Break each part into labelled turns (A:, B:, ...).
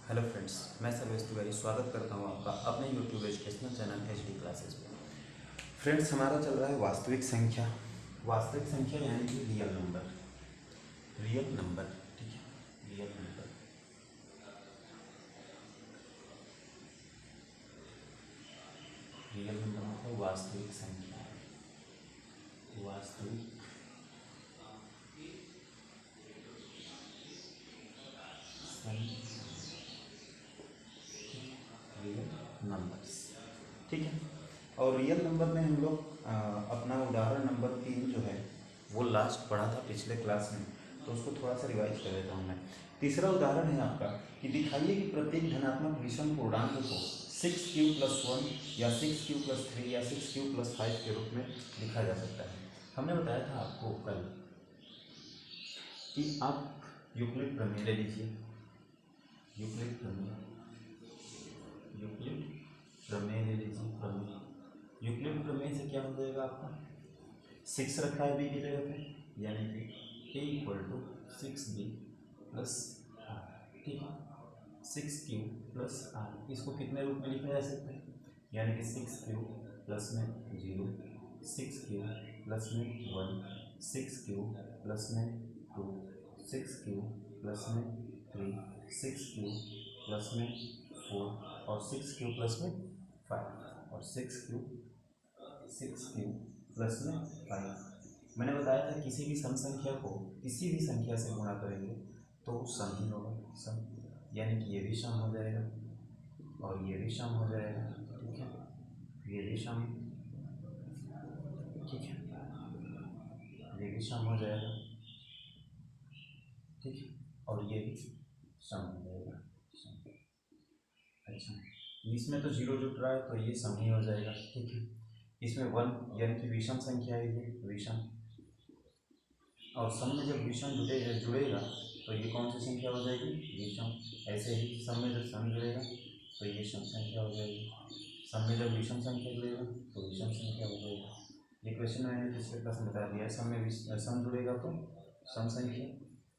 A: Hello friends, मैं सर्वेश तिवारी स्वागत करता हूं आपका अपने YouTube educational channel HD classes में। फ्रेंड्स, हमारा चल रहा है वास्तविक संख्या। वास्तविक संख्या यानी कि रियल नंबर। रियल नंबर, ठीक है, रियल नंबर। रियल नंबर मतलब वास्तविक संख्या। वास्तविक रियल नंबर्स, ठीक है। और रियल नंबर में हम लोग अपना उदाहरण नंबर 3 जो है वो लास्ट पढ़ा था पिछले क्लास में, तो उसको थोड़ा सा रिवाइज कर देता हूँ मैं। तीसरा उदाहरण है आपका कि दिखाइए कि प्रत्येक धनात्मक विषम पूर्णांक को 6q+1 या 6q+3 या 6q+5 के रूप में लिखा जा सकता है। हमने बताया था आपको कल कि आप यूक्लिड प्रमेय ले लीजिए। यूक्लिड प्रमेय ले लीजिए। प्रमेय यूक्लिड प्रमेय से क्या हो जाएगा आपका 6 रखा है बी की जगह पे, यानी कि a = 6b + r, ठीक है। 6q+r, इसको कितने रूप में लिखा जा सकता है, यानी कि 6q प्लस में 0, 6q प्लस में 1, 6q प्लस में 2, 6q प्लस में 3, 6q प्लस में 4 और 6q प्लस में 5 और 6q प्लस में 5। मैंने बताया था किसी भी सम संख्या को किसी भी संख्या से गुणा करेंगे तो वो सम ही होगा, सम, यानी कि ये भी सम हो जाएगा और ये भी सम हो जाएगा, ठीक है। ये भी सम, ठीक है, ये भी सम हो जाएगा, ठीक है, और ये भी सम हो जाएगा, सम। अच्छा, इसमें तो 0 जुट रहा है तो ये सम ही हो जाएगा, ठीक है। इसमें 1 यानी कि विषम संख्या है, ये विषम, और सम में जब विषम जुड़ेगा तो ये कौन सी संख्या हो जाएगी, विषम। ऐसे ही सम में जब सम जुड़ेगा तो ये सम संख्या हो जाएगी। सम में जब विषम संख्या जुड़ेगा तो विषम संख्या हो जाएगा। ये क्वेश्चन मैंने पिछले क्लास में बता दिया। सम में सम जुड़ेगा तो सम संख्या,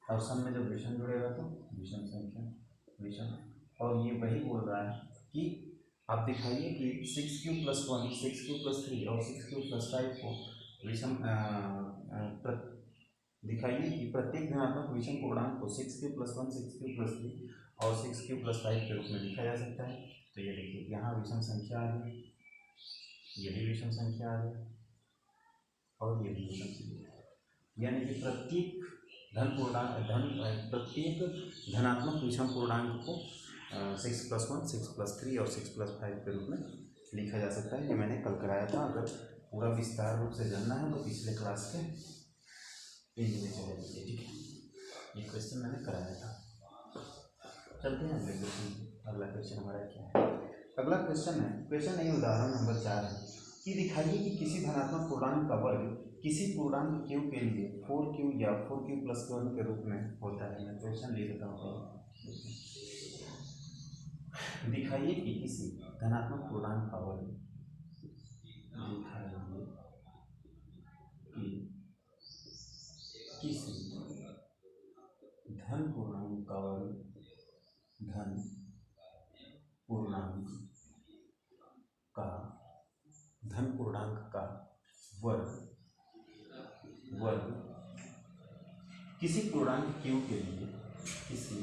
A: और सम में जब विषम जुड़ेगा तो विषम संख्या, विषम। और ये वही बोल रहा है कि आप दिखाइए कि 6q+1, 6q+3 और 6q+5 को विषम दिखाइए कि प्रत्येक धनात्मक विषम पूर्णांक को 6q+1, 6q+3 और 6q+5 के रूप में लिखा जा सकता है। तो ये देखिए, यहाँ विषम संख्या आ गई, ये भी विषम संख्या आ गई और ये भी विषम संख्या, यानी कि प्रत्येक प्रत्येक धनात्मक विषम पूर्णांक को 6+1, 6+3 और 6+5 के रूप में लिखा जा सकता है। ये मैंने कल कराया था। अगर पूरा विस्तार रूप से जानना है तो पिछले क्लास के पेज में चले जाइए, ठीक है। ये क्वेश्चन मैंने कराया था। चलते हैं अगले क्वेश्चन। अगला क्वेश्चन हमारा क्या है, अगला क्वेश्चन है, क्वेश्चन नहीं, उदाहरण नंबर 4 है कि दिखाइए कि किसी धनात्मक पूर्णांक का वर्ग किसी पूर्णांक q के लिए 4q या 4q+1 के रूप में होता है। मैं क्वेश्चन लिख देता हूँ। दिखाइए कि किसी धनात्मक पूर्णांक का वर्ग, दिखाइए कि किसी धन पूर्णांक का वर्ग, धन पूर्णांक का, धन पूर्णांक का वर्ग किसी पूर्णांक q के लिए, किसी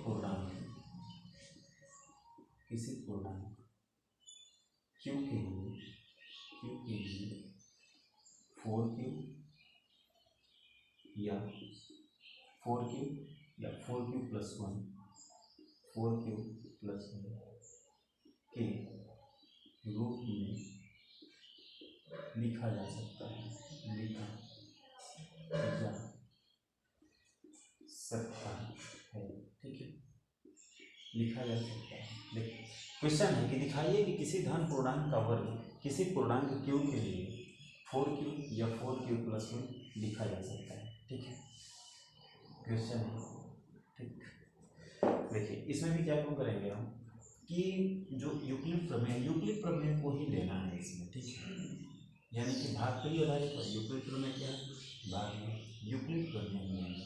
A: पूर्णांक q के लिए 4q या 4q+1 के रूप में लिखा जा सकता है, ठीक है, लिखा जा सकता है। देखिए, क्वेश्चन है कि दिखाइए कि किसी धन पूर्णांक का वर्ग किसी पूर्णांक q के लिए 4q या 4q+1 लिखा जा सकता है, ठीक है। क्वेश्चन है, ठीक। देखिए, इसमें भी क्या क्यों करेंगे हम कि जो यूक्लिड प्रमेय को ही लेना है इसमें, ठीक है। यानी कि भाग पे ही आधारित है। यूक्लिड प्रमेय क्या है, भाग में यूक्लिड प्रमेय लेंगे।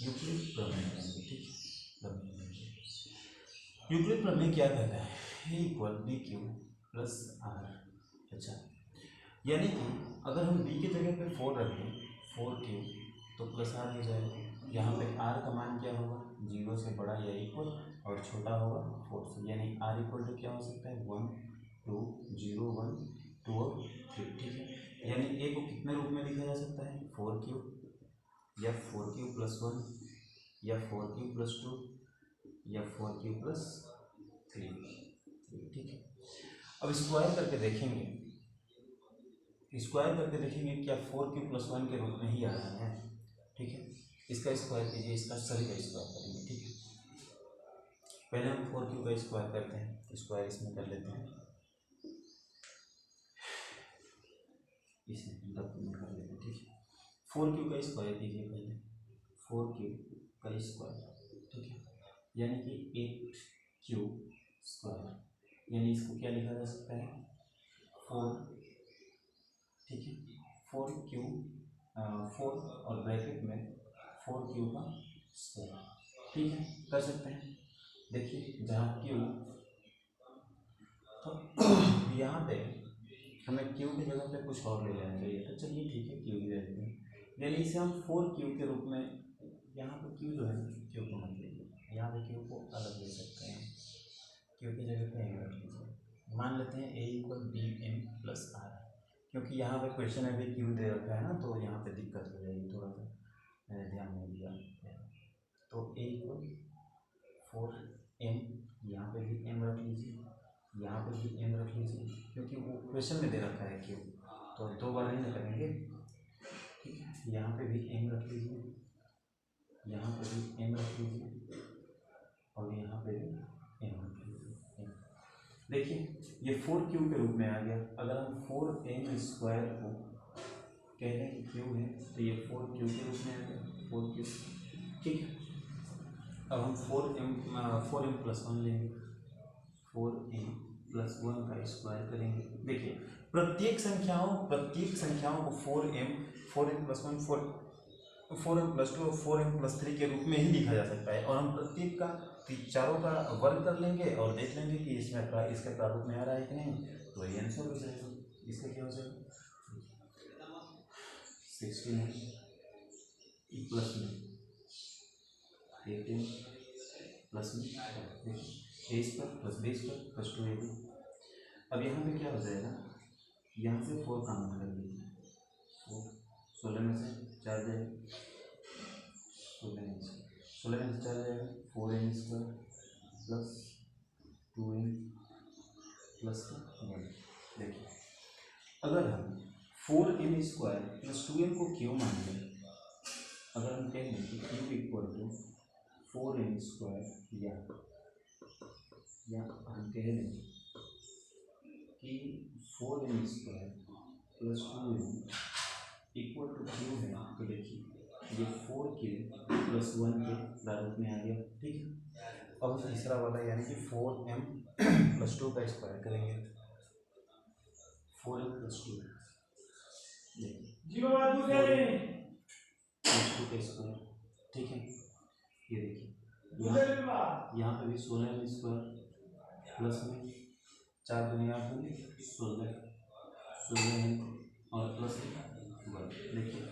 A: यूक्लिड प्रमेय करेंगे, ठीक है। यूक्लिड प्रमेय क्या कहता है, A equal B Q plus R. अच्छा, यानी कि अगर हम बी की जगह पे 4 रख दें, 4 क्यू, तो प्लस आर हो जाएगा। यहाँ पे आर का मान क्या होगा, 0 से बड़ा या इक्वल और छोटा होगा 4 से, यानी आर इक्वल टू क्या हो सकता है, 1 2 0 1 2 और 3, ठीक है। यानी ए को कितने रूप में लिखा जा सकता है, 4 क्यू या 4 क्यू प्लस 1 या 4 क्यू प्लस 2 या 4 क्यू प्लस 3, ठीक है। अब स्क्वायर करके देखेंगे, क्या 4 क्यू प्लस 1 के रूप में ही आ रहा है, ठीक है। इसका स्क्वायर कीजिए, इसका सभी का स्क्वायर करेंगे, ठीक है। पहले हम 4 क्यू का स्क्वायर करते हैं, स्क्वायर इसमें कर लेते हैं, इसमें कर लेते हैं, ठीक है। 4 क्यू का स्क्वायर कीजिए पहले, 4 क्यू का स्क्वायर, ठीक है, यानी कि 8 क्यू स्क्वायर, यानी इसको क्या लिखा जा सकता है, 4, ठीक है, 4 क्यू 4 और ब्रैकेट में 4 क्यू का स्क्वायर, ठीक है, कर सकते हैं। देखिए जहाँ क्यू, तो यहाँ पे हमें क्यू की जगह पे कुछ और ले लेना चाहिए, तो चलिए ठीक है, क्यू ही ले लेते हैं, यानी इसे हम 4 क्यू के रूप में, यहाँ पे क्यू जो है, क्यू को मत लीजिए, यहाँ पे क्यू को अलग ले सकते हैं, क्यू की जगह पे एम रख लीजिए। मान लेते हैं A equal B M plus R, क्योंकि यहाँ पे क्वेश्चन अभी क्यू दे रखा है ना, तो यहाँ पे दिक्कत हो जाएगी, थोड़ा सा मैंने ध्यान नहीं दिया। तो ए इक्वल 4m, यहाँ पे भी m रख लीजिए, यहाँ पे भी m रख लीजिए, क्योंकि वो क्वेश्चन में दे रखा है क्यू, तो 2 बार नहीं करेंगे, ठीक है। यहाँ पे भी m रख लीजिए, यहाँ पे भी m रख लीजिए और यहाँ पे भी m रख लीजिए। देखिए ये 4q के रूप में आ गया। अगर हम 4m स्क्वायर को कह दें कि क्यू है, तो ये 4q के रूप में आ गया, 4q, ठीक है। अब हम 4m प्लस 1 लेंगे, 4m प्लस 1 का स्क्वायर करेंगे। देखिए प्रत्येक संख्याओं को 4m प्लस 1 4m प्लस 2 और 4m प्लस 3 के रूप में ही लिखा जा सकता है, और हम प्रत्येक का चारों का वर्ग कर लेंगे और देख लेंगे कि इसमें इसके प्रारूप में आ रहा है कि नहीं, तो ये आंसर हो जाएगा। इसका क्या हो जाएगा, 16 प्लस में 18 प्लस में A square plus B square plus 2ab। अब यहाँ पे क्या हो जाएगा, यहाँ से 4 कॉमन कर लीजिए, 16 में से 4 जाएगा, 16 में से 4 जाएगा, 4m square plus 2m plus 1। देखिए अगर हम 4m स्क्वायर प्लस 2m को क्यों मान लें, अगर हम कहें कि Q equal to 4m square, या हम कह दें कि 4m square plus 2m equal to q है, तो देखिए ये 4k प्लस 1 के प्रारूप में आ गया, ठीक है। अब हम तीसरा वाला यानी कि 4m प्लस 2 का स्क्वायर करेंगे, 4m प्लस 2 प्लस 2 का स्क्वायर, ठीक है। ये देखिए यहाँ पे भी 16m स्क्वायर प्लस में 4 दूनी 8 दूनी 16 और प्लस 1। देखिए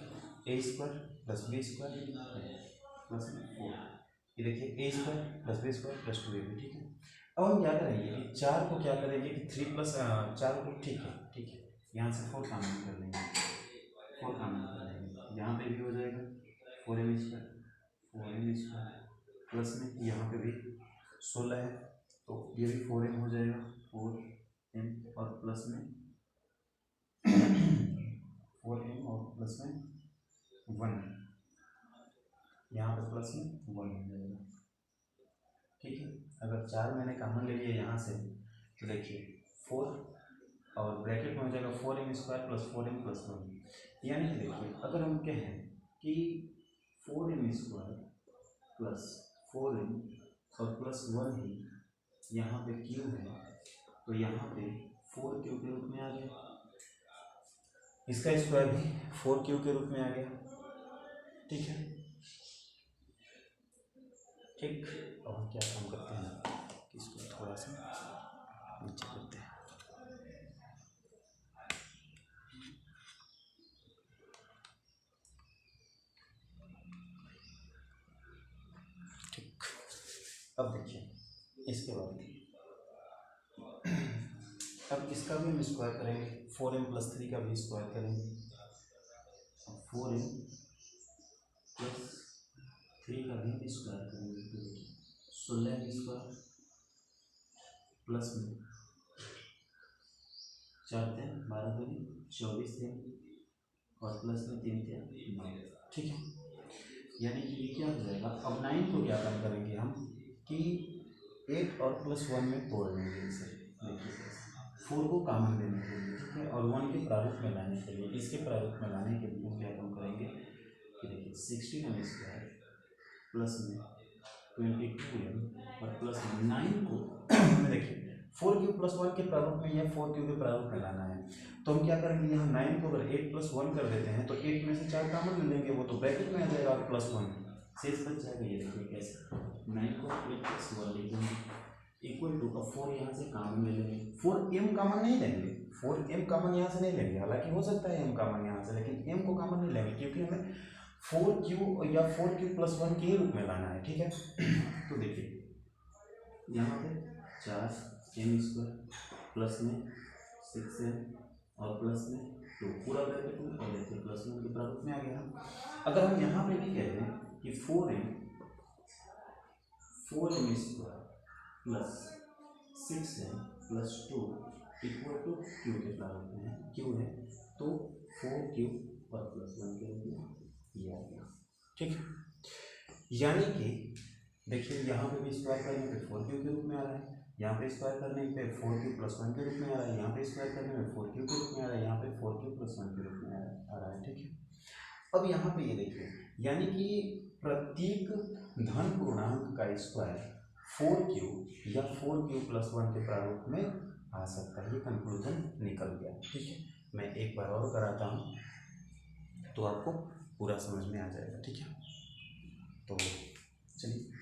A: A square plus B square plus 4, ये देखिए A square plus B square plus 2ab, ठीक है। अब हम क्या करेंगे कि 4 को क्या करेंगे कि 3 प्लस 4 को, ठीक है, यहाँ से 4 कॉमन कर लेंगे, 4 कॉमन कर लेंगे, यहाँ पे भी हो जाएगा 4m स्क्वायर प्लस में यहाँ पे भी 16 है, तो ये भी 4m हो जाएगा, 4m और प्लस में 4m और प्लस में 1, यहाँ पे प्लस में 1 हो जाएगा, ठीक है। अगर 4 मैंने कॉमन ले लिया यहाँ से, तो देखिए 4 और ब्रैकेट में हो जाएगा 4m square plus 4m plus 1, यानी कि देखिए अगर हम कहें कि 4m स्क्वायर प्लस 4m और प्लस 1 ही यहाँ पे क्यू है, तो यहाँ पे 4q के रूप में आ गया, इसका स्क्वायर भी 4q के रूप में आ गया, ठीक है। ठीक। और क्या काम करते हैं कि इसको थोड़ा सा नीचे करते हैं। ठीक। अब देखिए इसके बाद अब इसका भी हम स्क्वायर करेंगे, 4m+3 का भी स्क्वायर करेंगे। 4m+3 का भी स्क्वायर करेंगे तो देखिए 16 प्लस में 4 × 12 × 24 थे और प्लस में 3 थे 9। ठीक है, यानी कि ये क्या हो जाएगा। अब 9 को क्या काम करेंगे हम कि 8 और +1 में तोड़ लेंगे इसे। देखिए 4 को कॉमन लेने के लिए, ठीक है, और 1 के प्रारूप में लाने के लिए, इसके प्रारूप में लाने के लिए हम क्या काम करेंगे कि देखिए 16m² प्लस में 22m और प्लस में 9 को देखिए 4³ + 1 के प्रारूप में या 4³ के प्रारूप में लाना है। तो हम क्या करेंगे, यहाँ 9 को अगर 8 + 1 कर देते हैं तो 8 में से 4 कॉमन ले लेंगे, वो तो ब्रैकेट में आ जाएगा और +1 शेष बच जाएगा। ये देखिए कैसे 9 को 8 + 1 लिख देंगे इक्वल टू, अब 4 यहाँ से कॉमन ले लेंगे, 4m कॉमन नहीं लेंगे, 4m कॉमन यहाँ से नहीं लेंगे, हालांकि हो सकता है m कॉमन यहाँ से, लेकिन m को कॉमन नहीं लेंगे क्योंकि हमें 4q या 4q+1 के ही रूप में लाना है। ठीक है, तो देखिए यहाँ पे 4m² प्लस में 6m और प्लस में 2 पूरा ब्रैकेट में, और देखिए +1 के प्रारूप में आ गया। अगर हम यहाँ पे भी कह दें कि 4m² plus 6m plus 2 equal to q के प्रारूप में है, q है तो 4q और +1 के रूप में ये आ गया। ठीक है, यानी कि देखिए यहाँ पे भी स्क्वायर करने पे 4q के रूप में आ रहा है, यहाँ पे स्क्वायर करने पे 4q+1 के रूप में आ रहा है, यहाँ पे स्क्वायर करने में 4q के रूप में आ रहा है, यहाँ पे 4q+1 के रूप में आ रहा है। ठीक है, अब यहाँ पे ये देखिए यानी कि प्रत्येक धन पूर्णांक का स्क्वायर 4q या 4q+1 के प्रारूप में आ सकता है। ये कंक्लूजन निकल गया। ठीक है, मैं एक बार और कराता हूँ तो आपको पूरा समझ में आ जाएगा। ठीक है, तो चलिए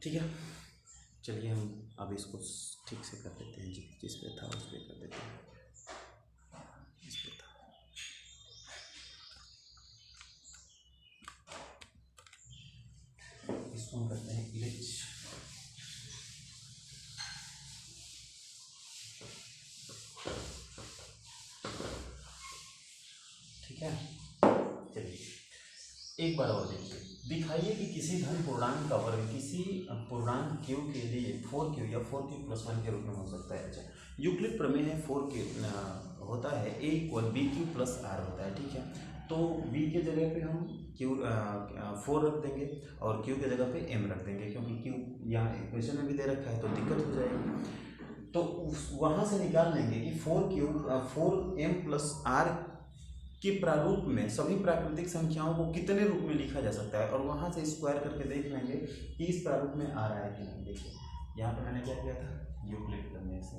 A: ठीक है, चलिए हम अब इसको ठीक से कर देते हैं, जिस पे था उस पे कर देते हैं। इस पे था, इसको हम करते हैं इलिच। ठीक है, चलिए एक बार और देखिए, दिखाइए कि किसी धन पूर्णांक का वर्ग किसी पूर्णांक q के लिए 4q या 4q+1 के रूप में हो सकता है। अच्छा, यूक्लिड प्रमेय है 4q होता है a = bq + r होता है। ठीक है, तो b के जगह पे हम q 4 रख देंगे और q के जगह पे m रख देंगे, क्योंकि q यहाँ इक्वेशन में भी दे रखा है तो दिक्कत हो जाएगी। तो वहाँ से निकाल लेंगे कि 4m+r के प्रारूप में सभी प्राकृतिक संख्याओं को कितने रूप में लिखा जा सकता है, और वहां से स्क्वायर करके देख लेंगे कि इस प्रारूप में आ रहा है कि नहीं। देखिए यहाँ पे मैंने क्या किया था, यूक्लिड प्रमेय से,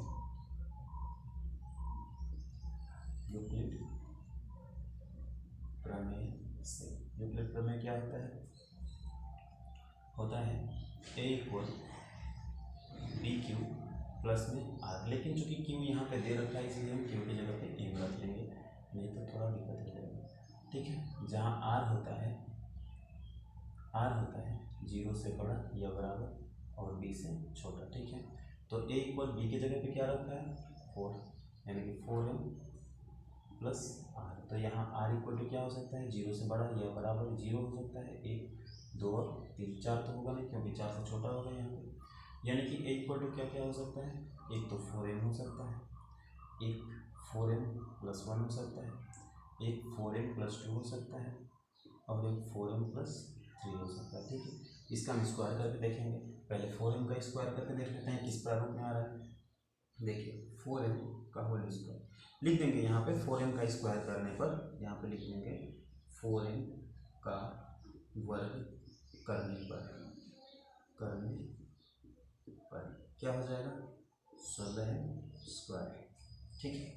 A: यूक्लिड प्रमेय क्या होता है a = bq प्लस में r, लेकिन चूंकि q यहाँ पे दे रखा है इसलिए हम q की जगह पे m रख लेंगे, नहीं तो थोड़ा दिक्कत हो जाएगा। ठीक है, जहाँ r होता है 0 से बड़ा या बराबर और b से छोटा। ठीक है, तो a = b की जगह पे क्या रखा है 4, यानी कि 4m+r। तो यहाँ r = क्या हो सकता है 0 से बड़ा या बराबर 0 हो सकता है, 1 2 और 3 4 तो होगा नहीं क्योंकि 4 से छोटा होगा यहाँ पे, यानी कि a = क्या हो सकता है, एक तो 4m हो सकता है, एक 4m+1 हो सकता है, एक 4m+2 हो सकता है और एक 4m+3 हो सकता है। ठीक है, इसका हम स्क्वायर करके देखेंगे। पहले 4m का स्क्वायर करके देख लेते हैं किस प्रारूप में आ रहा है। देखिए 4m का होल स्क्वायर लिख देंगे यहाँ पे 4m का स्क्वायर करने पर, यहाँ पे लिख देंगे 4m का वर्ग करने पर क्या हो जाएगा 16m स्क्वायर। ठीक है,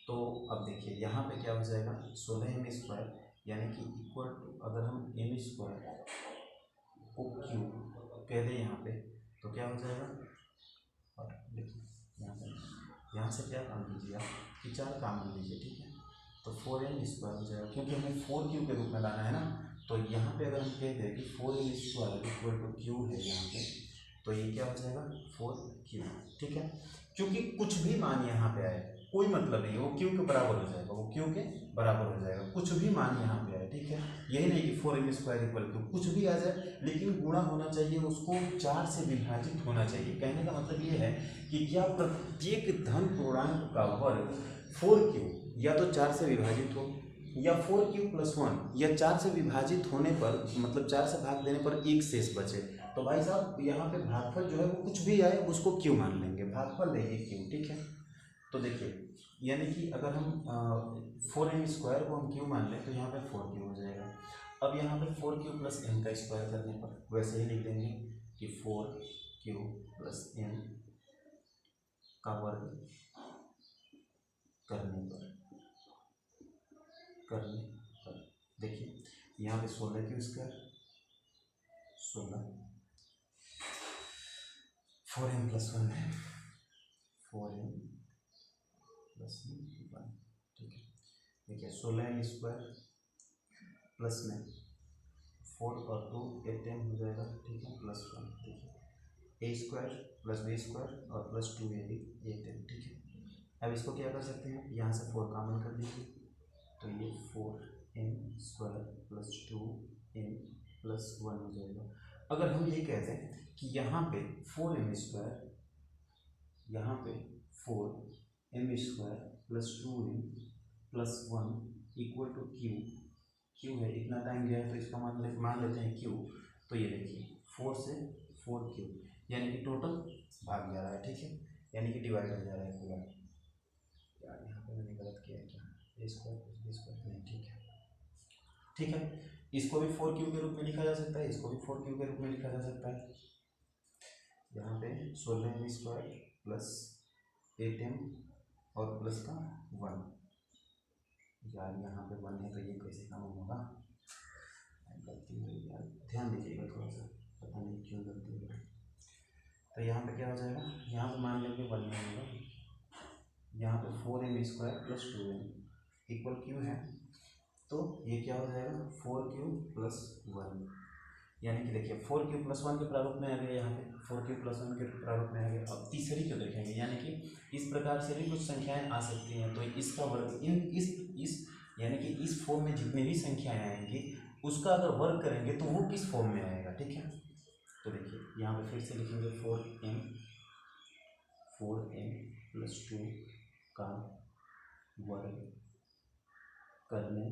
A: तो अब देखिए यहाँ पे क्या हो जाएगा 16m स्क्वायर यानी कि इक्वल टू, अगर हम m स्क्वायर को क्यू कह दें यहाँ पे तो क्या हो जाएगा, और देखिए यहाँ से क्या काम कीजिए आप कि 4 काम लीजिए। ठीक है, तो 4m स्क्वायर हो जाएगा क्योंकि हमें 4q के रूप में लाना है ना। तो यहाँ पे अगर हम कह दें कि 4m square equal to q है यहाँ पे, तो ये क्या हो जाएगा 4q। ठीक है, क्योंकि कुछ भी मान यहाँ पे आए कोई मतलब नहीं, वो क्यू के बराबर हो जाएगा, वो क्यू के बराबर हो जाएगा, कुछ भी मान यहाँ पे आए। ठीक है, यही नहीं कि 4m स्क्वायर इक्वल टू कुछ भी आ जाए, लेकिन गुणा होना चाहिए, उसको 4 से विभाजित होना चाहिए। कहने का मतलब ये है कि क्या प्रत्येक धन पूर्णांक का वर्ग 4q या तो 4 से विभाजित हो, या 4q + 1, या 4 से विभाजित होने पर मतलब 4 से भाग देने पर 1 शेष बचे। तो भाई साहब यहाँ पे भागफल जो है वो कुछ भी आए उसको क्यों मान लेंगे, भागफल लेंगे क्यों। ठीक है, तो देखिए यानी कि अगर हम 4m स्क्वायर को हम क्यों मान लें तो यहाँ पे 4q हो जाएगा। अब यहाँ पे 4q + m का स्क्वायर करने पर वैसे ही लिख देंगे कि 4q + m का वर्ग करने पर देखिए यहाँ पे 16q स्क्वायर 16, 4m + 1 है, 4m + 1। ठीक है, देखिए 16m स्क्वायर प्लस में 4 और 2 8m हो जाएगा। ठीक है, +1। देखिए a स्क्वायर + b स्क्वायर और +2ab 8m। ठीक है, अब इसको क्या कर सकते हैं, यहाँ से 4 कॉमन कर दीजिए, तो ये 4m स्क्वायर + 2m + 1 हो जाएगा। अगर हम ये कहते हैं कि यहाँ पे 4m स्क्वायर, यहाँ पे 4m square + 2m + 1 equal to q है, इतना टाइम गया है तो इसका मान लेते हैं क्यू। तो ये देखिए 4 से 4q यानी कि टोटल भाग जा रहा है। ठीक है, यानी कि डिवाइड हो जा रहा है पूरा। यार यहाँ पे मैंने गलत किया है क्या, a स्क्वायर + b स्क्वायर नहीं। ठीक है, ठीक है, इसको भी 4q के रूप में लिखा जा सकता है, इसको भी 4q के रूप में लिखा जा सकता है। यहाँ पे 16m स्क्वायर + 8m और प्लस का 1। यार यहाँ पे 1 है तो ये कैसे काम होगा, गलती हुई यार, ध्यान दीजिएगा थोड़ा सा, पता नहीं क्यों गलती हो रही। तो यहाँ पे क्या हो जाएगा, यहाँ पे मान लेंगे 1 नहीं होगा, यहाँ पे 4m square + 2m equal Q है, तो ये क्या हो जाएगा 4q + 1, यानी कि देखिए 4q + 1 के प्रारूप में आ गया, यहाँ पे 4q + 1 के प्रारूप में आ गया। अब तीसरी को देखेंगे, यानी कि इस प्रकार से भी कुछ संख्याएं आ सकती हैं, तो इसका वर्ग इस यानी कि इस फॉर्म में जितनी भी संख्याएं आएंगी उसका अगर वर्ग करेंगे तो वो किस फॉर्म में आएगा। ठीक है, तो देखिए यहाँ पे फिर से लिखेंगे 4m + 2 का वर्ग करने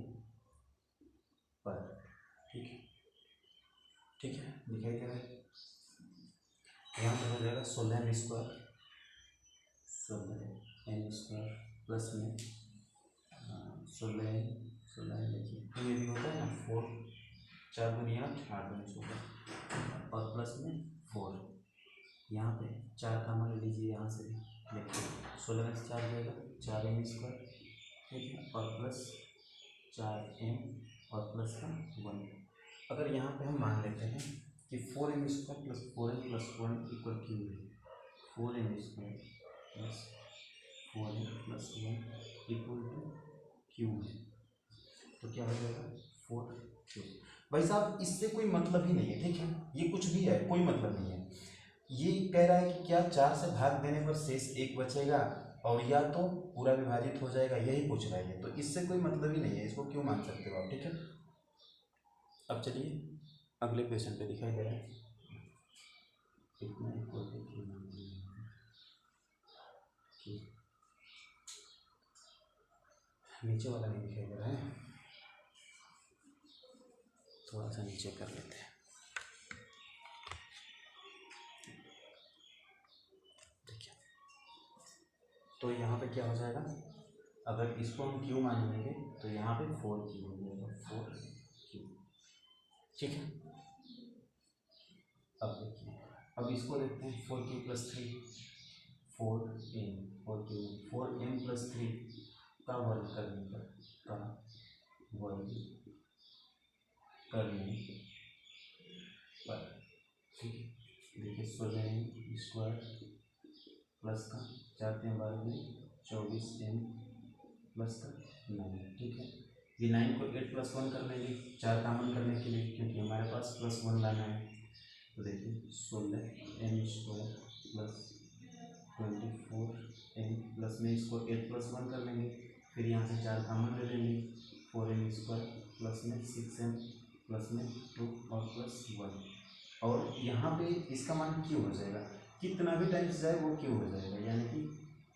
A: पर। ठीक है, ठीक है, दिखाई दे रहा है। यहाँ पर हो जाएगा 16m स्क्वायर प्लस में 16 देखिए तो ये भी होता है ना 4 4 दूनी 8 8 दूनी 16 और प्लस में 4, यहाँ पे 4 का मान लीजिए, यहाँ से देखिए 16 में से 4 जाएगा 4m स्क्वायर। ठीक है, और प्लस 4m और प्लस का 1। अगर यहाँ पे हम मान लेते हैं कि 4m square + 4m + 1 equal Q है, 4m square + 4m + 1 equal to q है, तो क्या हो जाएगा 4q। भाई साहब इससे कोई मतलब ही नहीं है। ठीक है, ये कुछ भी है, कोई मतलब नहीं है। ये कह रहा है कि क्या 4 से भाग देने पर शेष 1 बचेगा और या तो पूरा विभाजित हो जाएगा, यही पूछ रहा है। तो इससे कोई मतलब ही नहीं है, इसको क्यों मान सकते हो आप। ठीक है, अब चलिए अगले क्वेश्चन पे दिखाई दे रहा है नीचे वाला नहीं दिखाई दे रहा है, थोड़ा सा नीचे कर लेते हैं। देखिए तो यहाँ पे क्या हो जाएगा अगर इसको हम क्यू मान लेंगे तो यहाँ पे 4 क्यू हो जाएगा, 4 क्यू। ठीक है, अब देखिए, अब इसको देखते हैं, 4 Q plus 3 4m, 4m plus 3 का वर्ग करने पर, ठीक है। देखिए 16m² प्लस का 4×12 में 24m प्लस का 9, ठीक है। ये 9 को 8 + 1 कर लेंगे 4 कॉमन करने के लिए, क्योंकि हमारे पास +1 लाना है। तो देखिए 16m² प्लस 24m प्लस में इसको 8 + 1 कर लेंगे, फिर यहाँ से 4 कॉमन ले लेंगे, 4m² प्लस में 6m प्लस में 2 और प्लस 1, और यहाँ पे इसका मान क्यू हो जाएगा, कितना भी टाइम्स जाए वो क्यू हो जाएगा, यानी कि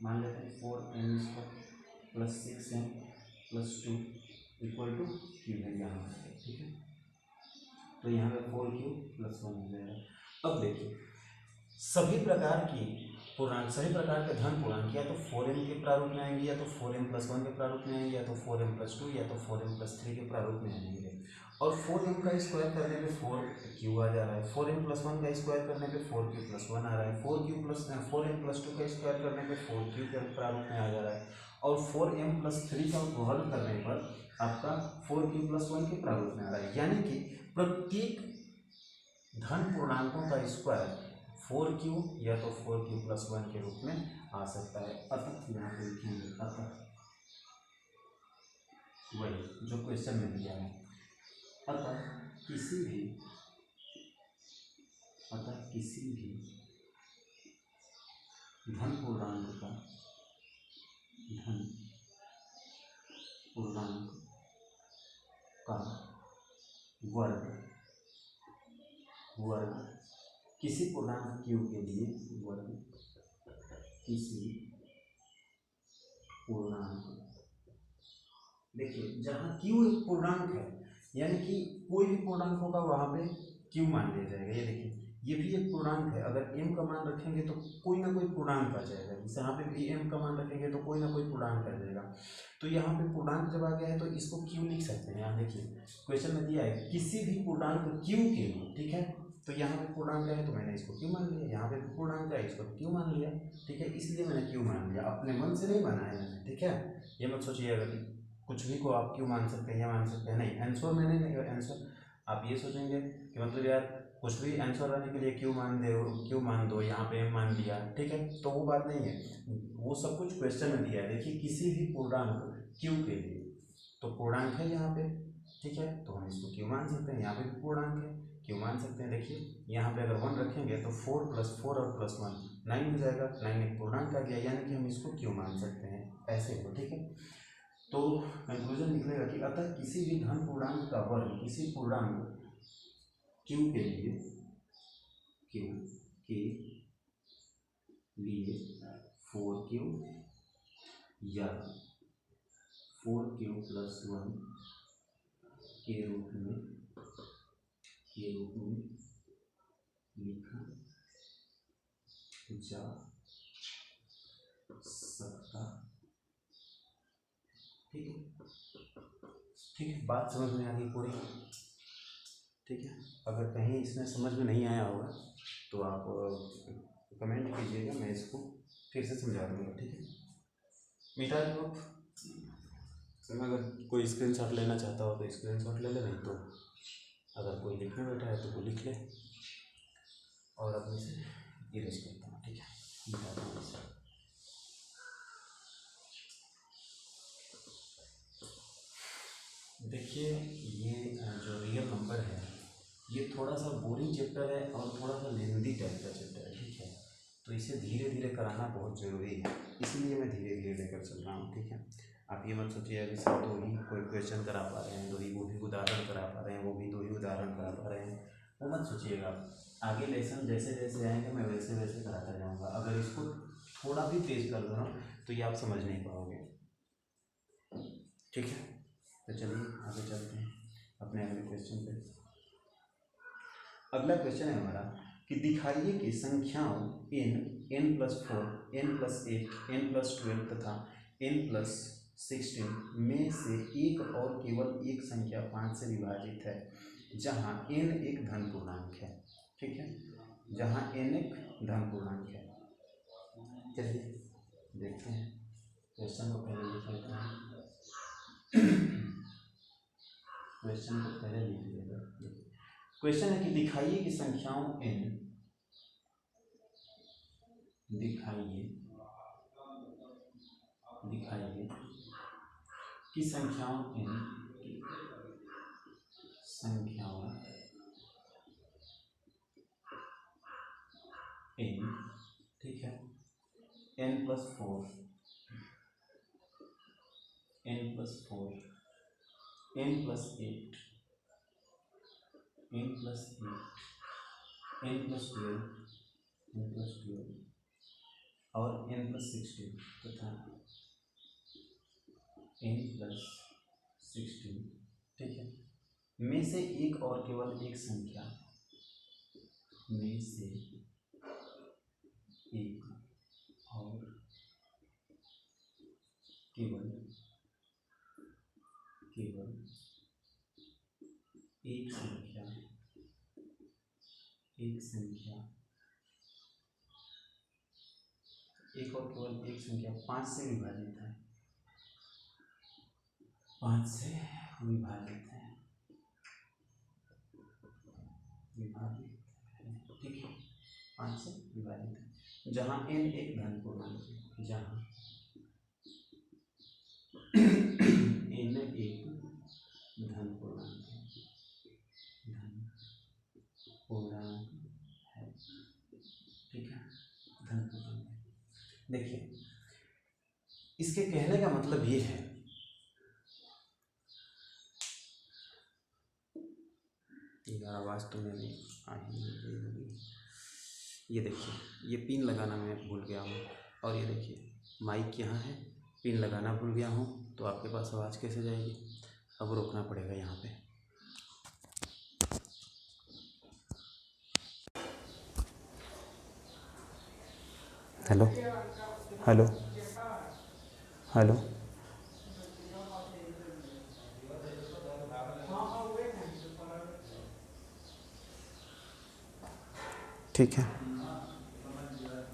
A: मान लेते हैं 4m² plus 6m plus 2 equal to q है यहाँ पे, ठीक है। तो यहाँ पे 4q प्लस 1 हो जाएगा। अब देखिए, सभी प्रकार के धन पूर्णांक या तो 4m के प्रारूप में आएंगे, या तो 4m + 1 के प्रारूप में आएंगे, या तो 4m + 2 या तो 4m + 3 के प्रारूप में आएंगे। और 4m का स्क्वायर करने पे 4q आ जा रहा है, 4m + 1 का स्क्वायर करने पे 4q + 1 आ रहा है, 4m + 2 का स्क्वायर करने पे 4q के प्रारूप में आ जा रहा है, और 4m + 3 का वर्ग करने पर आपका 4q + 1 के प्रारूप में आ रहा है। यानी कि प्रत्येक धन पूर्णांकों का स्क्वायर 4q या तो 4q + 1 के रूप में आ सकता है। अतः यहाँ पे लिखेंगे, अतः वही जो क्वेश्चन में दिया है, अतः किसी भी धन पूर्णांक का वर्ग किसी पूर्णांक q के लिए, वर्ग किसी पूर्णांक, देखिए जहाँ q एक पूर्णांक है, यानी कि कोई भी पूर्णांक होगा वहाँ पे q मान लिया जाएगा। ये देखिए, ये भी एक पूर्णांक है, अगर m का मान रखेंगे तो कोई ना कोई पूर्णांक आ जाएगा, जैसे यहाँ पे भी m का मान रखेंगे तो कोई ना कोई पूर्णांक आ जाएगा। तो यहाँ पे पूर्णांक जब आ गया है तो इसको q लिख सकते हैं। यहाँ देखिए क्वेश्चन में दिया है किसी भी पूर्णांक q के लिए, ठीक है। तो यहाँ पे पूर्णांक है तो मैंने इसको q मान लिया, यहाँ पे पूर्णांक है इसको q मान लिया, ठीक है। इसलिए मैंने q मान लिया, अपने मन से नहीं माना है मैंने, ठीक है। ये मत सोचिएगा कि कुछ भी को आप क्यों मान सकते हैं या मान सकते हैं, नहीं। आंसर मैंने नहीं, आंसर आप ये सोचेंगे कि मतलब यार कुछ भी आंसर आने के लिए क्यों मान दो, यहाँ पे मान लिया, ठीक है। तो वो बात नहीं है, वो सब कुछ क्वेश्चन में दिया है। देखिए किसी भी पूर्णांक क्यू के लिए, तो पूर्णांक है यहाँ पे, ठीक है, तो हम इसको क्यों मान सकते हैं, यहाँ पे भी पूर्णांक है, क्यों मान सकते हैं। देखिए यहाँ पे अगर 1 रखेंगे तो 4 + 4 और +1 9 हो जाएगा, 9 एक पूर्णांक आ गया, यानी कि हम इसको क्यों मान सकते हैं, ऐसे हो, ठीक है। तो कंक्लूजन निकलेगा कि अतः किसी भी धन पूर्णांक का वर्ग किसी पूर्णांक q के लिए 4q या 4q + 1 के रूप में लिखा जा सकता, ठीक है। ठीक है, बात समझ में आ गई पूरी, ठीक है। अगर कहीं इसमें समझ में नहीं आया होगा तो आप कमेंट कीजिएगा, मैं इसको फिर से समझा दूँगा, ठीक है। मिटा दो आप, अगर कोई स्क्रीनशॉट लेना चाहता हो तो स्क्रीनशॉट ले ले, नहीं तो अगर कोई लिखने बैठा है तो वो लिख ले, और अपने से इरेज करता हूँ, ठीक है। मिटा दूँ इसे। देखिए ये जो रियल नंबर है ये थोड़ा सा बोरिंग चैप्टर है और थोड़ा सा लेंदी टाइप का चैप्टर है, ठीक है। तो इसे धीरे धीरे कराना बहुत ज़रूरी है, इसलिए मैं धीरे धीरे लेकर चल रहा हूँ, ठीक है। आप ये मत सोचिए कि सर 2 ही कोई क्वेश्चन करा पा रहे हैं, वो भी उदाहरण करा पा रहे हैं, वो भी 2 ही उदाहरण करा पा रहे हैं, वो मत सोचिएगा। आगे लेसन जैसे जैसे आएंगे मैं वैसे वैसे कराता जाऊँगा। अगर इसको थोड़ा भी तेज कर दो ना तो ये आप समझ नहीं पाओगे, ठीक है। तो चलिए आगे चलते हैं अपने अगले क्वेश्चन पे। अगला क्वेश्चन है हमारा कि दिखाइए कि संख्याओं n, n + 4, n + 8, n + 12 तथा n + 16 में से एक और केवल एक संख्या 5 से विभाजित है जहाँ n एक धन पूर्णांक है। ठीक है, जहाँ n एक धन पूर्णांक है। चलिए देखते हैं क्वेश्चन को पहले लिख लेते हैं। क्वेश्चन को पहले लिख लीजिएगा। क्वेश्चन है कि दिखाइए कि संख्याओं n दिखाइए कि संख्याओं n ठीक है, n plus 4 n plus 8 n plus 8 n plus 12 और n प्लस 16 तथा n प्लस 16, ठीक है, में से एक और केवल एक संख्या में से एक और केवल एक संख्या एक और केवल एक संख्या 5 से विभाजित है, 5 से विभाजित है, ठीक है, 5 से विभाजित है, जहाँ n एक धन पूर्णांक है, जहाँ n एक धन पूर्णांक है, ठीक है, धन पूर्णांक है। देखिए इसके कहने का मतलब ये है, यार आवाज़ तो मैंने ये देखिए ये पिन लगाना मैं भूल गया हूँ, और ये देखिए माइक यहाँ है, पिन लगाना भूल गया हूँ, तो आपके पास आवाज़ कैसे जाएगी? अब रोकना पड़ेगा यहाँ पे। हेलो हेलो हेलो, ठीक है,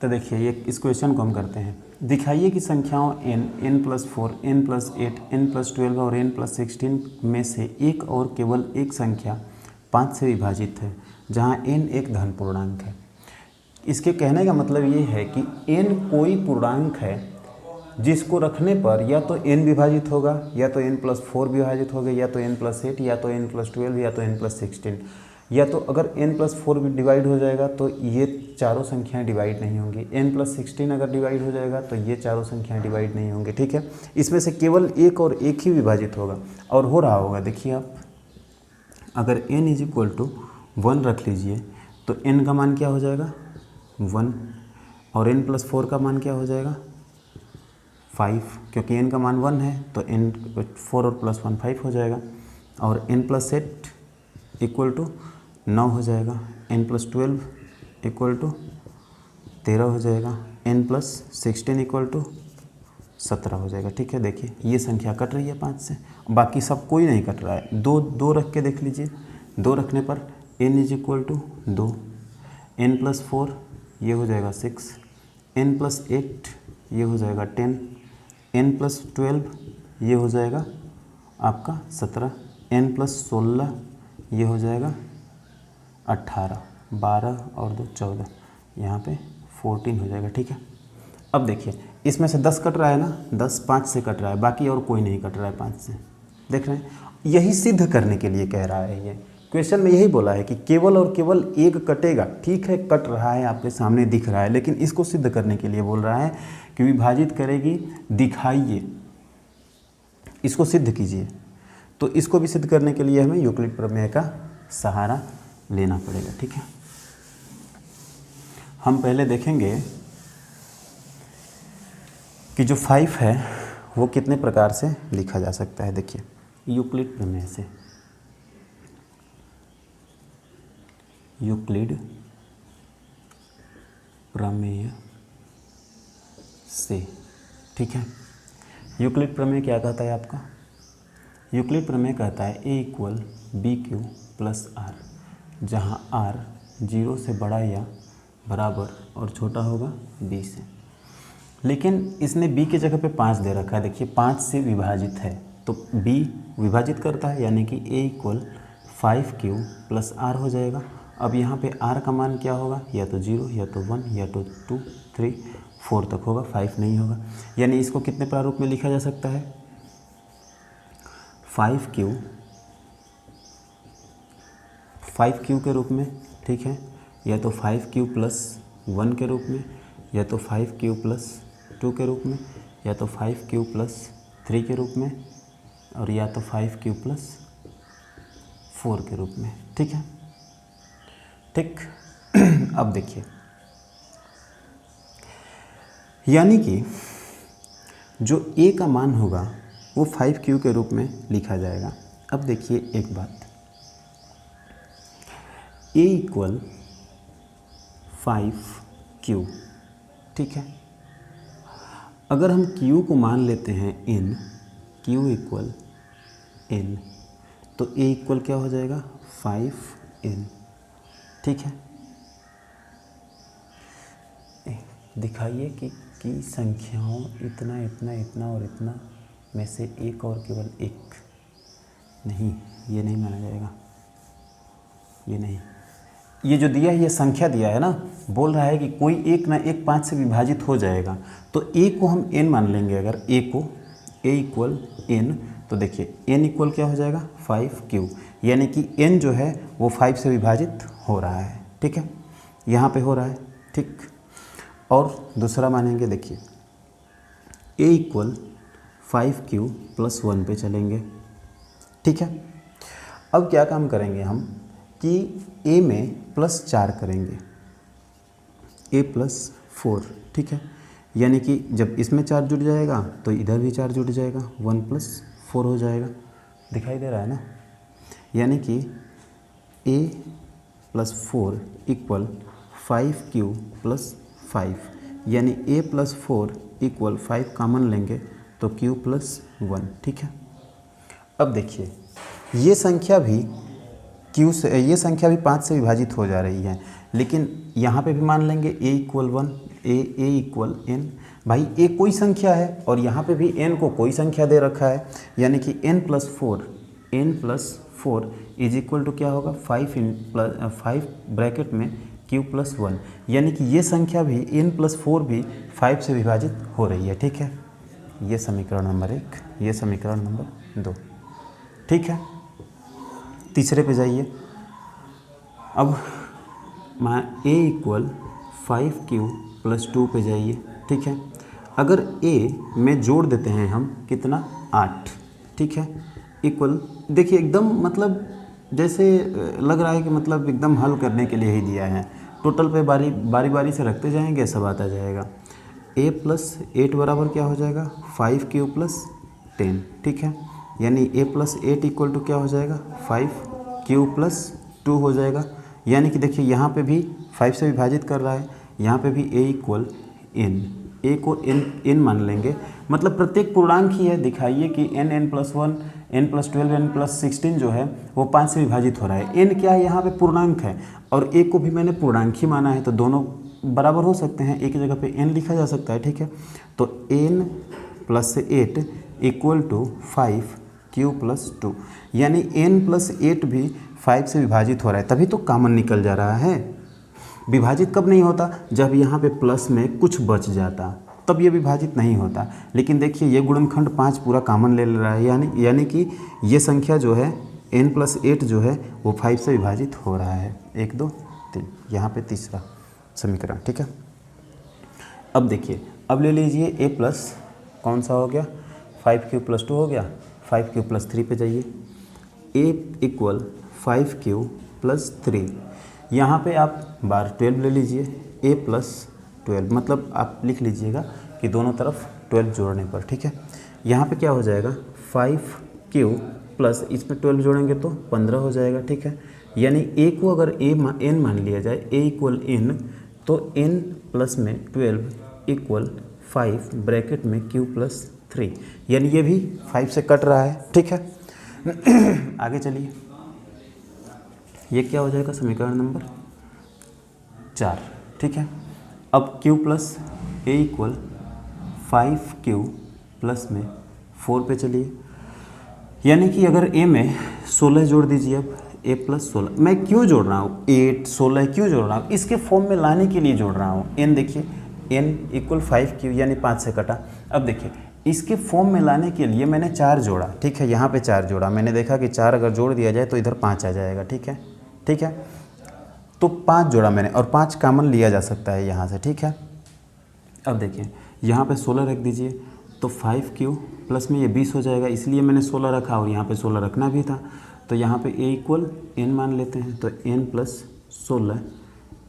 A: तो देखिए ये इस क्वेश्चन को हम करते हैं। दिखाइए कि संख्याओं n plus 4 n plus 8 n plus 12 और n प्लस 16 में से एक और केवल एक संख्या 5 से विभाजित है जहां n एक धन पूर्णांक है। इसके कहने का मतलब ये है कि n कोई पूर्णांक है जिसको रखने पर या तो n विभाजित होगा, या तो n प्लस 4 विभाजित होगा, या तो n प्लस 8, या तो n प्लस 12, या तो n प्लस 16, या तो अगर n प्लस 4 भी डिवाइड हो जाएगा तो ये चारों संख्याएं डिवाइड नहीं होंगी, n प्लस 16 अगर डिवाइड हो जाएगा तो ये चारों संख्याएं डिवाइड नहीं होंगी। ठीक है, इसमें से केवल एक और एक ही विभाजित होगा और हो रहा होगा। देखिए आप अगर n इज इक्वल टू 1 रख लीजिए तो n का मान क्या हो जाएगा 1, और n प्लस 4 का मान क्या हो जाएगा 5, क्योंकि n का मान 1 है तो n 4 और प्लस 1 5 हो जाएगा, और n प्लस 8 इक्वल टू 9 हो जाएगा, n प्लस 12 इक्वल टू 13 हो जाएगा, n प्लस 16 इक्वल टू 17 हो जाएगा। ठीक है, देखिए ये संख्या कट रही है 5 से, बाकी सब कोई नहीं कट रहा है। दो रख के देख लीजिए, 2 रखने पर n is equal to 2, n plus 4 ये हो जाएगा 6, n प्लस 8 ये हो जाएगा 10, n प्लस 12 ये हो जाएगा आपका 17, n प्लस 16 ये हो जाएगा 18, 12 और 2 14, यहाँ पे 14 हो जाएगा। ठीक है, अब देखिए इसमें से 10 कट रहा है ना, 10 5 से कट रहा है, बाकी और कोई नहीं कट रहा है 5 से। देख रहे हैं, यही सिद्ध करने के लिए कह रहा है ये क्वेश्चन में, यही बोला है कि केवल और केवल एक कटेगा। ठीक है, कट रहा है आपके सामने दिख रहा है, लेकिन इसको सिद्ध करने के लिए बोल रहा है कि विभाजित करेगी, दिखाइए, इसको सिद्ध कीजिए। तो इसको भी सिद्ध करने के लिए हमें यूक्लिड प्रमेय का सहारा लेना पड़ेगा। ठीक है, हम पहले देखेंगे कि जो 5 है वो कितने प्रकार से लिखा जा सकता है। देखिए यूक्लिड प्रमेय से, यूक्लिड प्रमेय से, ठीक है,
B: यूक्लिड प्रमेय क्या कहता है आपका? यूक्लिड प्रमेय कहता है A equal B Q plus R, जहाँ आर 0 से बड़ा या बराबर और छोटा होगा बी से। लेकिन इसने बी की जगह पे 5 दे रखा है, देखिए 5 से विभाजित है तो बी विभाजित करता है, यानी कि ए इक्वल 5Q प्लस आर हो जाएगा। अब यहाँ पे आर का मान क्या होगा? या तो 0 या तो 1 या तो 2 3 4 तक होगा, 5 नहीं होगा। यानी इसको कितने प्रारूप में लिखा जा सकता है? 5Q के रूप में, ठीक है, या तो 5Q प्लस 1 के रूप में, या तो 5Q प्लस 2 के रूप में, या तो 5Q प्लस 3 के रूप में, और या तो 5Q प्लस 4 के रूप में, ठीक है। ठीक अब देखिए, यानी कि जो a का मान होगा वो 5Q के रूप में लिखा जाएगा। अब देखिए एक बात, a इक्वल 5Q, ठीक है। अगर हम Q को मान लेते हैं n, Q इक्वल n, तो a इक्वल क्या हो जाएगा? 5n, ठीक है। दिखाइए कि संख्याओं इतना इतना इतना और इतना में से एक और केवल एक, नहीं, ये नहीं माना जाएगा, ये नहीं। ये जो दिया है, ये संख्या दिया है ना, बोल रहा है कि कोई एक ना एक 5 से विभाजित हो जाएगा, तो a को हम n मान लेंगे। अगर a को a इक्वल n, तो देखिए n इक्वल क्या हो जाएगा? 5Q, यानी कि n जो है वो 5 से विभाजित हो रहा है, ठीक है, यहाँ पे हो रहा है, ठीक। और दूसरा मानेंगे, देखिए a इक्वल 5Q प्लस 1 पे चलेंगे, ठीक है। अब क्या काम करेंगे हम कि a में प्लस 4 करेंगे, a प्लस 4, ठीक है, यानी कि जब इसमें 4 जुड़ जाएगा तो इधर भी 4 जुड़ जाएगा, 1 प्लस 4 हो जाएगा, दिखाई दे रहा है ना। यानी कि a plus 4 equal 5Q plus 5, यानी a प्लस 4 इक्वल 5 कॉमन लेंगे तो Q प्लस 1, ठीक है। अब देखिए ये संख्या भी Q से, ये संख्या भी 5 से विभाजित हो जा रही है, लेकिन यहाँ पे भी मान लेंगे a equal 1, a equal n। भाई a कोई संख्या है और यहाँ पे भी n को कोई संख्या दे रखा है, यानी कि n plus 4 is equal to क्या होगा? 5 ब्रैकेट में Q प्लस 1, यानी कि ये संख्या भी n प्लस 4 भी 5 से विभाजित हो रही है, ठीक है। ये समीकरण नंबर 1, ये समीकरण नंबर 2, ठीक है। तीसरे पे जाइए। अब a इक्वल 5Q प्लस 2 पे जाइए, ठीक है। अगर a में जोड़ देते हैं हम कितना? 8, ठीक है, इक्वल, देखिए एकदम मतलब जैसे लग रहा है कि मतलब एकदम हल करने के लिए ही दिया है। टोटल पे बारी से रखते जाएंगे, सब आता जाएगा। a प्लस 8 बराबर क्या हो जाएगा? 5Q प्लस 10, ठीक है, यानी a प्लस 8 इक्वल टू क्या हो जाएगा? 5Q प्लस 2 हो जाएगा। यानी कि देखिए यहाँ पे भी 5 से विभाजित कर रहा है, यहाँ पे भी a इक्वल n, a को n मान लेंगे, मतलब प्रत्येक पूर्णांक ही है। दिखाइए कि n plus 1, n plus 12, n plus 16 जो है वो 5 से विभाजित हो रहा है। n क्या है? यहाँ पे पूर्णांक है, और a को भी मैंने पूर्णांक ही माना है, तो दोनों बराबर हो सकते हैं, एक जगह पे n लिखा जा सकता है, ठीक है। तो n plus 8 equal to 5Q plus 2, यानी n प्लस 8 भी 5 से विभाजित हो रहा है, तभी तो कॉमन निकल जा रहा है। विभाजित कब नहीं होता? जब यहाँ पे प्लस में कुछ बच जाता, तब ये विभाजित नहीं होता। लेकिन देखिए ये गुणनखंड 5 पूरा कॉमन ले रहा है, यानी कि ये संख्या जो है n प्लस 8 जो है वो 5 से विभाजित हो रहा है। 1 2 3, यहाँ पे तीसरा समीकरण, ठीक है। अब देखिए, अब ले लीजिए a प्लस कौन सा हो गया? 5Q प्लस 2 हो गया, 5Q प्लस 3 पे जाइए। a इक्वल 5Q प्लस 3, यहाँ पे आप बार 12 ले लीजिए, a प्लस 12, मतलब आप लिख लीजिएगा कि दोनों तरफ 12 जोड़ने पर, ठीक है। यहाँ पे क्या हो जाएगा? 5Q प्लस इसमें 12 जोड़ेंगे तो 15 हो जाएगा, ठीक है। यानी a को अगर n मान लिया जाए, a इक्वल n, तो n प्लस में 12 इक्वल 5 ब्रैकेट में Q प्लस 3, यानी ये भी 5 से कट रहा है, ठीक है। आगे चलिए, ये क्या हो जाएगा, समीकरण नंबर 4, ठीक है। अब q प्लस ए इक्वल 5q प्लस में 4 पे चलिए, यानी कि अगर a में 16 जोड़ दीजिए, अब a प्लस 16, मैं क्यों जोड़ रहा हूँ 8 16 क्यों जोड़ रहा हूँ, इसके फॉर्म में लाने के लिए जोड़ रहा हूँ। n देखिए, n इक्वल 5q यानी 5 से कटा। अब देखिए इसके फॉर्म में लाने के लिए मैंने 4 जोड़ा, ठीक है, यहाँ पे 4 जोड़ा, मैंने देखा कि 4 अगर जोड़ दिया जाए तो इधर 5 आ जाएगा, ठीक है, ठीक है। तो 5 जोड़ा मैंने, और 5 कॉमन लिया जा सकता है यहाँ से, ठीक है। अब देखिए यहाँ पे 16 रख दीजिए, तो 5q प्लस में ये 20 हो जाएगा, इसलिए मैंने 16 रखा और यहाँ पे 16 रखना भी था। तो यहाँ पे a इक्वल n मान लेते हैं, तो n प्लस 16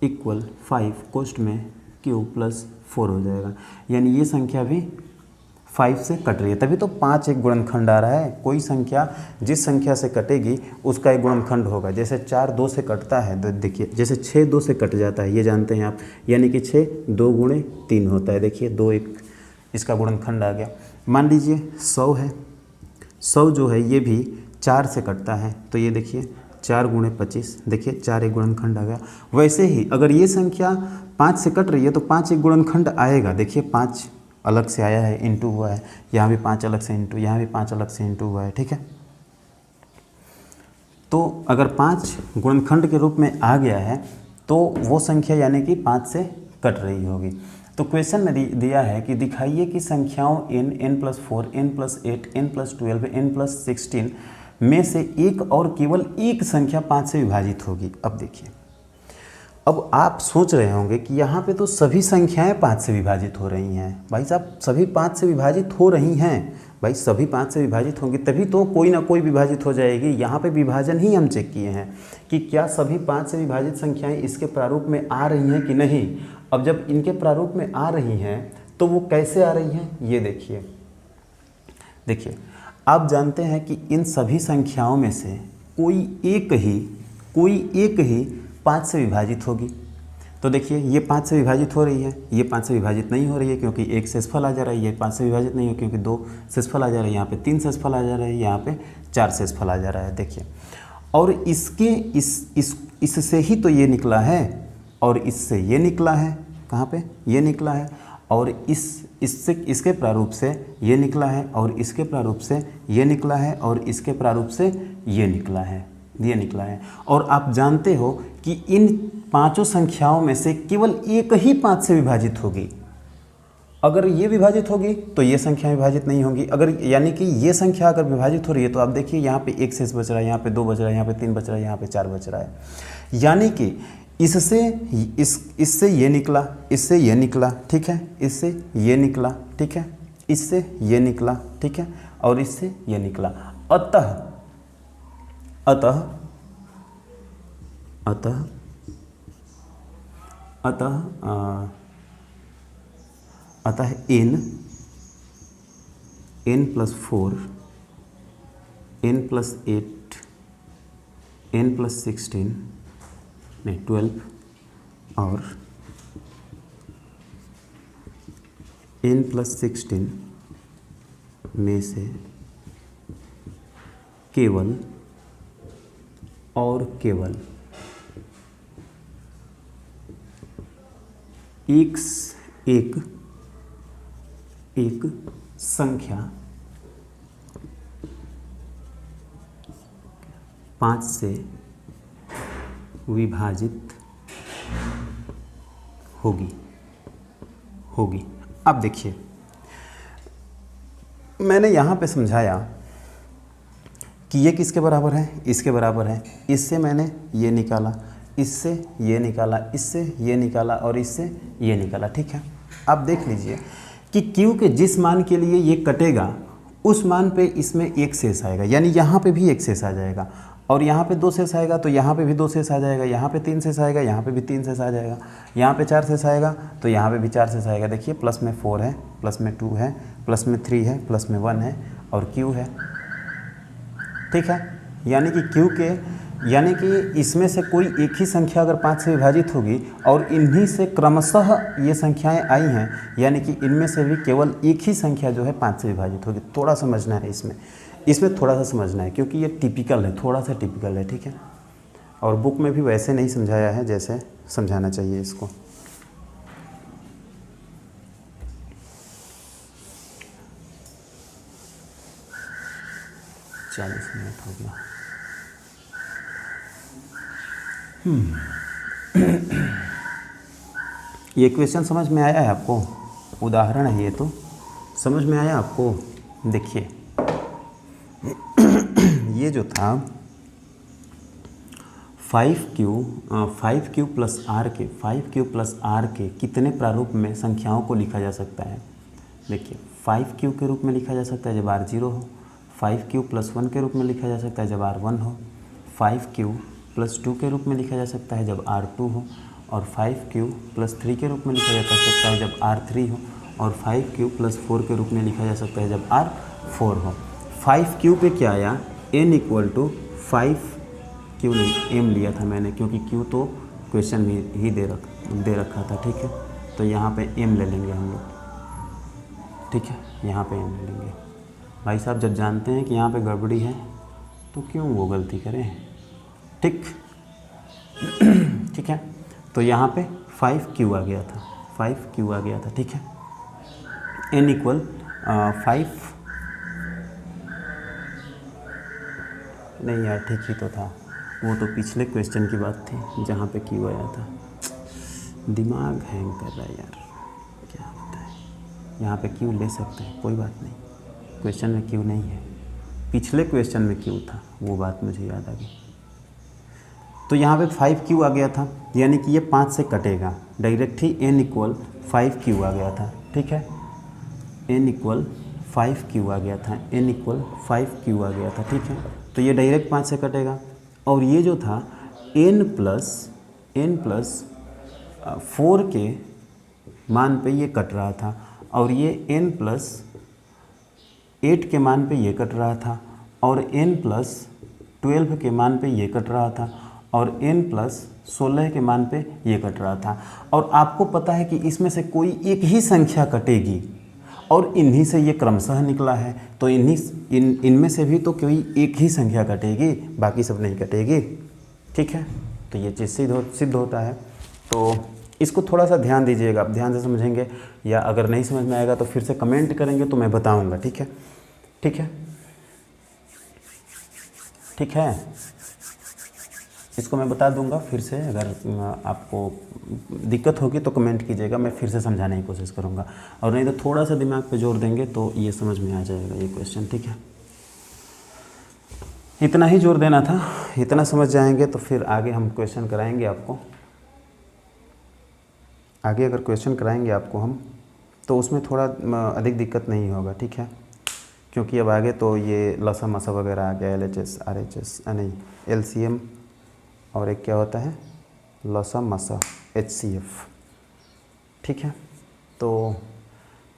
B: इक्वल 5 कोष्ट में q प्लस 4 हो जाएगा, यानी ये संख्या भी 5 से कट रही है, तभी तो 5 एक गुणनखंड आ रहा है। कोई संख्या जिस संख्या से कटेगी उसका एक गुणनखंड होगा। जैसे 4 2 से कटता है, तो देखिए जैसे 6 2 से कट जाता है, ये जानते हैं आप, यानी कि 6 2 गुणे 3 होता है। देखिए 2 एक इसका गुणनखंड आ गया। मान लीजिए 100 है, 100 जो है ये भी 4 से कटता है, तो ये देखिए 4 गुणे 25, देखिए 4 एक गुणनखंड आ गया। वैसे ही अगर ये संख्या 5 से कट रही है तो 5 एक गुणनखंड आएगा। देखिए 5 अलग से आया है, इंटू हुआ है, यहाँ भी 5 अलग से इंटू, यहाँ भी 5 अलग से इंटू हुआ है, ठीक है। तो अगर 5 गुणनखंड के रूप में आ गया है तो वो संख्या यानी कि 5 से कट रही होगी। तो क्वेश्चन में दिया है कि दिखाइए कि संख्याओं n, n plus 4, n plus 8, n plus 12, n plus 16 में से एक और केवल एक संख्या 5 से विभाजित होगी। अब देखिए, अब आप सोच रहे होंगे कि यहाँ पे तो सभी संख्याएं 5 से विभाजित हो रही हैं। भाई साहब सभी 5 से विभाजित हो रही हैं, भाई सभी 5 से विभाजित होंगी तभी तो कोई ना कोई विभाजित हो जाएगी। यहाँ पे विभाजन ही हम चेक किए हैं कि क्या सभी 5 से विभाजित संख्याएं इसके प्रारूप में आ रही हैं कि नहीं। अब जब इनके प्रारूप में आ रही हैं तो वो कैसे आ रही हैं, ये देखिए। देखिए आप जानते हैं कि इन सभी संख्याओं में से कोई एक ही 5 से विभाजित होगी। तो देखिए ये 5 से विभाजित हो रही है, ये 5 से विभाजित नहीं हो रही है क्योंकि 1 शेषफल आ जा रहा है। ये 5 से विभाजित नहीं हो क्योंकि 2 शेषफल आ जा रहा है, यहाँ पे 3 शेषफल आ जा रहा है, यहाँ पे 4 शेषफल आ जा रहा है। देखिए, और इसके इससे ही तो ये निकला है और इससे ये निकला है, कहाँ पे ये निकला है, और इससे इसके प्रारूप से ये निकला है, और इसके प्रारूप से ये निकला है, और इसके प्रारूप से ये निकला है, ये निकला है। और आप जानते हो कि इन पांचों संख्याओं में से केवल एक ही 5 से विभाजित होगी। अगर ये विभाजित होगी तो ये संख्या विभाजित नहीं होगी। अगर यानी कि ये संख्या अगर विभाजित हो रही है तो आप देखिए यहाँ पे 1 शेष बच रहा है, यहाँ पे 2 बच रहा है, यहाँ पे 3 बच रहा है, यहाँ पे 4 बच रहा है। यानी कि इससे ये निकला, इससे ये निकला, ठीक है, इससे ये निकला, ठीक है, इससे ये निकला, ठीक है, और इससे ये निकला। अतः अतः अतः अतः अतः n plus 4, n plus 8, n plus 16 नहीं 12 और n प्लस 16 में से केवल और केवल एक संख्या 5 से विभाजित होगी। अब देखिए मैंने यहाँ पे समझाया कि ये किसके बराबर है, इसके बराबर है। इससे मैंने ये निकाला, इससे ये निकाला, इससे ये निकाला और इससे ये निकाला, ठीक है। अब देख लीजिए कि Q के जिस मान के लिए ये कटेगा उस मान पे इसमें एक शेष आएगा, यानी यहाँ पे भी एक शेष आ जाएगा, और यहाँ पे 2 शेष आएगा तो यहाँ पे भी 2 शेष आ जाएगा, यहाँ पे 3 शेष आएगा, यहाँ पे भी 3 शेष आ जाएगा, यहाँ पे 4 शेष आएगा तो यहाँ पे भी 4 शेष आएगा। देखिए प्लस में 4 है, प्लस में 2 है, प्लस में 3 है, प्लस में 1 है और Q है, ठीक है। यानी कि Q के यानी कि इसमें से कोई एक ही संख्या अगर 5 से विभाजित होगी और इन्हीं से क्रमशः ये संख्याएं आई हैं, यानी कि इनमें से भी केवल एक ही संख्या जो है 5 से विभाजित होगी। थोड़ा समझना है इसमें थोड़ा सा समझना है, क्योंकि ये टिपिकल है, थोड़ा सा टिपिकल है, ठीक है। और बुक में भी वैसे नहीं समझाया है जैसे समझाना चाहिए इसको। चालीस मिनट हो गया। ये क्वेश्चन समझ में आया है आपको? उदाहरण है ये, तो समझ में आया आपको? देखिए ये जो था 5Q प्लस R के कितने प्रारूप में संख्याओं को लिखा जा सकता है? देखिए 5Q के रूप में लिखा जा सकता है जब R 0 हो, 5Q प्लस 1 के रूप में लिखा जा सकता है जब R 1 हो, 5Q प्लस 2 के रूप में लिखा जा सकता है जब R 2 हो, और 5Q प्लस 3 के रूप में लिखा जा सकता है जब R 3 हो, और 5Q प्लस 4 के रूप में लिखा जा सकता है जब R 4 हो। 5Q पे क्या आया? n इक्वल टू 5Q नहीं m लिया था मैंने, क्योंकि Q तो क्वेश्चन में ही दे रखा था, ठीक है। तो यहाँ पे m ले लेंगे हम लोग, ठीक है, यहाँ पे m ले लेंगे। भाई साहब जब जानते हैं कि यहाँ पे गड़बड़ी है तो क्यों वो गलती करें, ठीक ठीक है। तो यहाँ पे 5Q आ गया था, 5Q आ गया था, ठीक है। n इक्वल 5 नहीं यार, ठीक ही तो था, वो तो पिछले क्वेश्चन की बात थी जहाँ पे Q आया था। दिमाग हैंग कर रहा है यार, क्या बताएं। यहाँ पे Q ले सकते हैं, कोई बात नहीं, क्वेश्चन में Q नहीं है, पिछले क्वेश्चन में Q था, वो बात मुझे याद आ गई। तो यहाँ पे 5Q आ गया था, यानी कि ये 5 से कटेगा डायरेक्ट ही, n इक्वल 5Q आ गया था, ठीक है। n इक्वल 5Q आ गया था, n इक्वल 5Q आ गया था, ठीक है। तो ये डायरेक्ट 5 से कटेगा, और ये जो था n प्लस 4 के मान पे ये कट रहा था, और ये n प्लस 8 के मान पे ये कट रहा था, और n प्लस 12 के मान पे ये कट रहा था, और n प्लस 16 के मान पे ये कट रहा था। और आपको पता है कि इसमें से कोई एक ही संख्या कटेगी, और इन्हीं से ये क्रमशः निकला है, तो इनमें से भी तो कोई एक ही संख्या कटेगी, बाकी सब नहीं कटेगी, ठीक है। तो ये चीज़ सिद्ध होता है। तो इसको थोड़ा सा ध्यान दीजिएगा, आप ध्यान से समझेंगे, या अगर नहीं समझ में आएगा तो फिर से कमेंट करेंगे तो मैं बताऊंगा, ठीक है, ठीक है, ठीक है। इसको मैं बता दूंगा फिर से, अगर आपको दिक्कत होगी तो कमेंट कीजिएगा, मैं फिर से समझाने की कोशिश करूंगा, और नहीं तो थोड़ा सा दिमाग पे जोर देंगे तो ये समझ में आ जाएगा ये क्वेश्चन, ठीक है। इतना ही जोर देना था, इतना समझ जाएंगे तो फिर आगे हम क्वेश्चन कराएंगे आपको। आगे अगर क्वेश्चन कराएंगे आपको हम, तो उसमें थोड़ा अधिक दिक्कत नहीं होगा, ठीक है, क्योंकि अब आगे तो ये लसा मसा वगैरह आ गया, LHS RHS नहीं LCM, और एक क्या होता है लसा मसा HCF, ठीक है। तो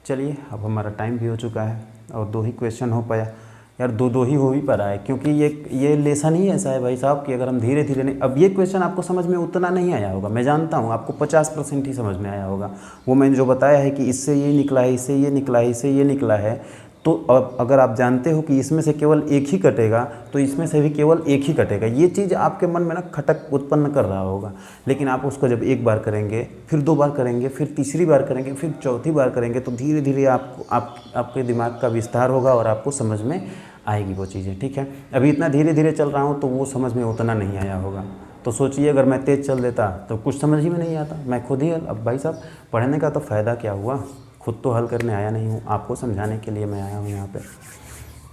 B: चलिए, अब हमारा टाइम भी हो चुका है और 2 ही क्वेश्चन हो पाया यार, दो ही हो ही पा रहा है, क्योंकि ये लेसन ही ऐसा है भाई साहब कि अगर हम धीरे धीरे नहीं, अब ये क्वेश्चन आपको समझ में उतना नहीं आया होगा, मैं जानता हूँ आपको 50% ही समझ में आया होगा। वो मैंने जो बताया है कि इससे ये निकला है, इससे ये निकला है, इससे ये निकला है, तो अब अगर आप जानते हो कि इसमें से केवल एक ही कटेगा तो इसमें से भी केवल एक ही कटेगा, ये चीज़ आपके मन में ना खटक उत्पन्न कर रहा होगा। लेकिन आप उसको जब एक बार करेंगे, फिर 2 बार करेंगे, फिर तीसरी बार करेंगे, फिर चौथी बार करेंगे, तो धीरे धीरे आपके दिमाग का विस्तार होगा और आपको समझ में आएगी वो चीज़ें, ठीक है। अभी इतना धीरे धीरे चल रहा हूँ तो वो समझ में उतना नहीं आया होगा। तो सोचिए अगर मैं तेज़ चल देता तो कुछ समझ ही में नहीं आता, मैं खुद ही अब भाई साहब पढ़ने का तो फ़ायदा क्या हुआ, खुद तो हल करने आया नहीं हूँ, आपको समझाने के लिए मैं आया हूँ यहाँ पे।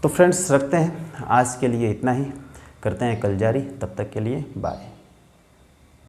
B: तो फ्रेंड्स रखते हैं आज के लिए इतना ही, करते हैं कल जारी, तब तक के लिए बाय।